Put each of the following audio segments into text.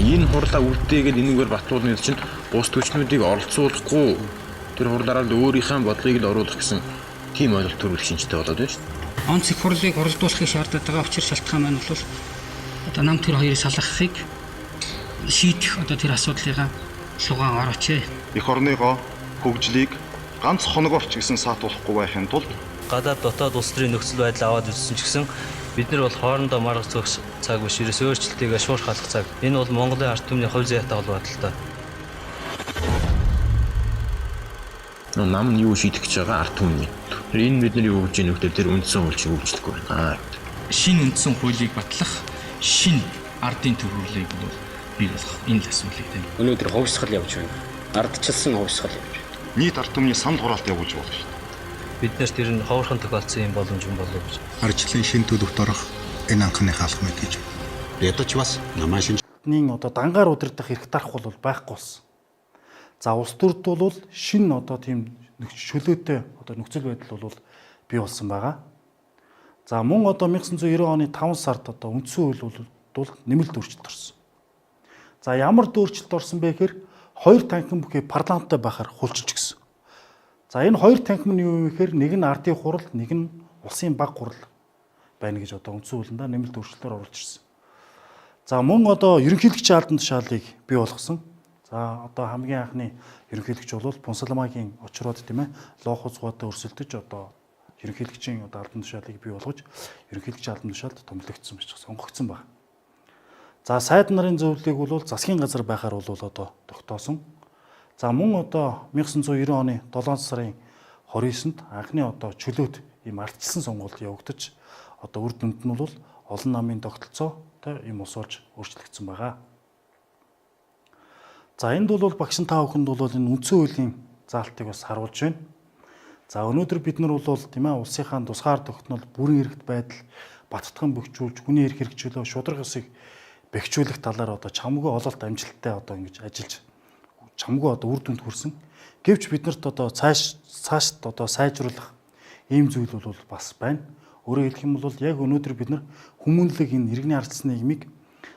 Энэ хурлаа үлдээгээд энэгээр батлуулны чинь бус төчнүүдийг оролцуулахгүй тэр хурлаараа л өөрийнхөө бодлогыг л оруулах гэсэн тийм ойлголт төрүүлэх шинжтэй болоод байна шүү дээ. Онц их хурлыг оролдуулахыг шаарддаг байгаа учир шалтгаан маань бол одоо нам тэр хоёрыг салгахыг шийдэх одоо тэр асуудлыг шугаан орооч. Эх орныгоо хөгжлийг ганц хоногоорч гэсэн саатуулахгүй байхын тулд гадаад дотоод улс төрийн нөхцөл байдал аваад үзсэн ч гэсэн бид нар бол хоорондоо маргах зөх цаг биш ерөөс өөрчлөлтийг шуурх халах цаг. Энэ бол Монголын ард түмний хувь заяатай холбоотой. Нам нь юу шийдэх гэж байгаа ард түмний. Энэ бидний юу гэж нөхдөд тэр үндсэн хууль чинь үйлчлэхгүй байна. Шинэ үндсэн хуулийг батлах, шинэ ардын төрөлийг бол бий болгох энэ л асуудлыг тийм. Өнөөдөр хувьсгал явж байна. Ардчилсан хувьсгал явж байна. нийт ард түмний санал хураалт явуулж болно шүү дээ. Бид нар тэр нь ховорхон тохиолдсон юм боломж юм болов гэж. Ардчлалын шин төлөвт орох энэ анхны хаалх мэт гэж. Ядаж бас намаа шинж. Одоо дангаар удирдах эрх тарах бол байхгүй болсон. За улс төрд бол шинэ одоо тийм чөлөөтэй одоо нөхцөл байдал бол бий болсон байгаа. За мөн одоо 1990 оны 5 сард одоо үндсэн хууль бол нэмэлт өөрчлөлт орсон. За ямар өөрчлөлт орсон бэ гэхээр хоёр танхим бүхий парламенттай байхаар хуульчилж гисэн. За энэ хоёр танхим нь юу вэ гэхээр нэг нь ардын хурал, нэг нь улсын баг хурал байна гэж одоо үндсэн хуулиндаа нэмэлт өөрчлөлтөөр оруулж ирсэн. За мөн одоо ерөнхийлөгчийн албан тушаалыг бий болгосон. За одоо хамгийн анхны ерөнхийлөгч бол Пунсалмагийн очроод тийм ээ лоохо зугаатай өрсөлдөж одоо ерөнхийлөгчийн одоо албан тушаалыг бий болгож ерөнхийлөгчийн албан тушаалд томилогдсон байж сонгогдсон байна. За сайд нарын зөвлөлийг бол засгийн газар байхаар бол одоо тогтоосон. За мөн одоо 1990 оны 7 сарын 29-нд анхны одоо чөлөөт ийм ардчилсан сонгуульд явагдаж одоо үр дүнд нь бол олон намын тогтолцоотой ийм ус болж өөрчлөгдсөн байгаа. За энд бол багш та бүхэнд бол энэ үндсэн хуулийн заалтыг бас харуулж байна. За өнөөдөр бид нар бол тийм ээ улсынхаа тусгаар тогтнол бүрэн эрхт байдал баттган бөхжүүлж хүний эрх хэрэгжүүлээ шударга ёсыг бэхжүүлэх талаар одоо чамгүй ололт амжилттай одоо ингэж ажиллаж чамгүй одоо үр дүнд хүрсэн. Гэвч биднэрт одоо цаашд одоо сайжруулах ийм зүйл бол бас байна. Өөрөөр хэлэх юм бол яг өнөөдөр бид нар хүмүүнлэг энэ иргэний ардчилсан нийгмийг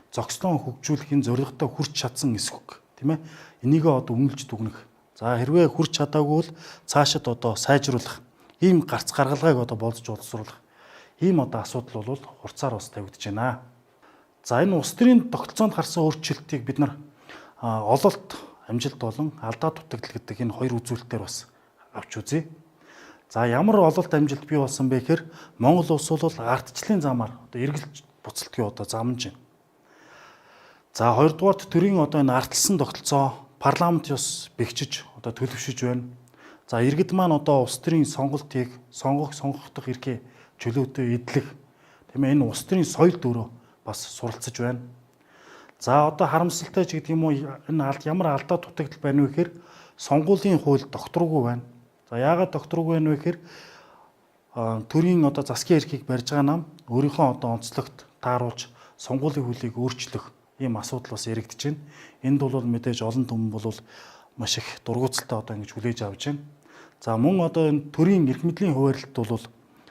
зохистой хөгжүүлэхийн зорилготой хүрч чадсан эсвэг тийм ээ. Энийг одоо үнэлж дүгнэх. За хэрвээ хүрч чадаагүй бол цаашид одоо сайжруулах ийм гарц гаргалгааг одоо болцож боловсруулах ийм одоо асуудал бол хурцаар бас тавигдж байна. За энэ улс төрийн тогтолцоонд гарсан өөрчлөлтийг бид нар ололт амжилт болон алдаа дутагдал гэдэг энэ хоёр үзүүлэлтээр бас авч үзье. За ямар ололт амжилт бий болсон бэ гэхээр Монгол улс бол ардчлалын замаар одоо эргэлж буцалтыг одоо замнаж байна. За хоёрдугаарт төрийн одоо энэ ардчилсан тогтолцоо парламент ёс бэхжиж одоо төлөвшөж байна. За иргэд маань одоо улс төрийн сонголтыг сонгох эрхээ чөлөөтэй эдлэх тийм ээ энэ улс төрийн соёл дөрөө бас суралцж байна. За одоо харамсалтай ч гэдэг юм уу энэ ямар алдаа дутагдал байна вэ гэхээр сонгуулийн хууль докторгүй байна. За яагаад докторгүй байна вэ гэхээр төрийн одоо засгийн эрхийг барьж байгаа нам өөрийнхөө одоо онцлогт тааруулж сонгуулийн хуулийг өөрчлөх ийм асуудал бас яригдж байна. Энд бол мэдээж олон түмэн бол маш их дургууталтай одоо ингэж хүлээж авч байна. За мөн одоо энэ төрийн эрх мэдлийн хуваарлт бол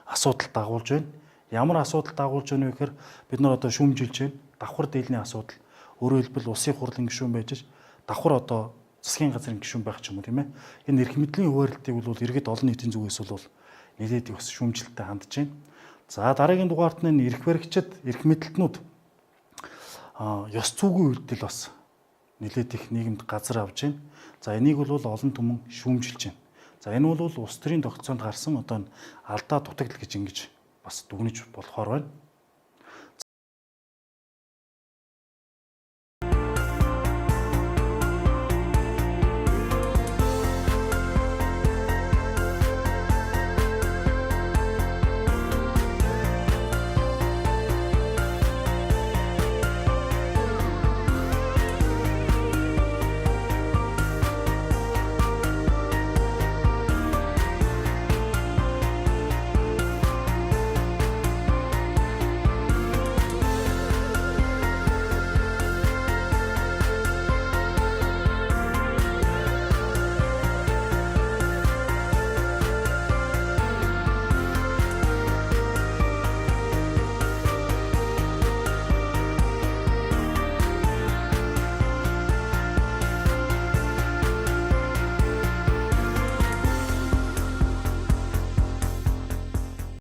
асуудал дагуулж байна. Ямар асуудал дагуулж байна вэ гэхээр бид нар одоо шүүмжилж байна. Давхар дээлний асуудал. Өөрөөр хэлбэл улсын хурлын гишүүн байж давхар одоо засгийн газрын гишүүн байх ч юм уу тийм ээ. Энэ эрх мэдлийн хуваарлтыг бол иргэд олон нийтийн зүгээс бол нэлээд бас шүүмжилттэй хандж байна. За дараагийн дугаарт нь эрх баригчид, эрх мэдэлтнүүд ёс зүйн үйлдэл бас нэлээд их нийгэмд газар авж байна. За энийг бол олон түмэн шүүмжилж байна. За энэ бол улс төрийн тогтолцоонд гарсан одоо алдаа дутагдал гэж ингэж бас дүгнэж болохоор байна.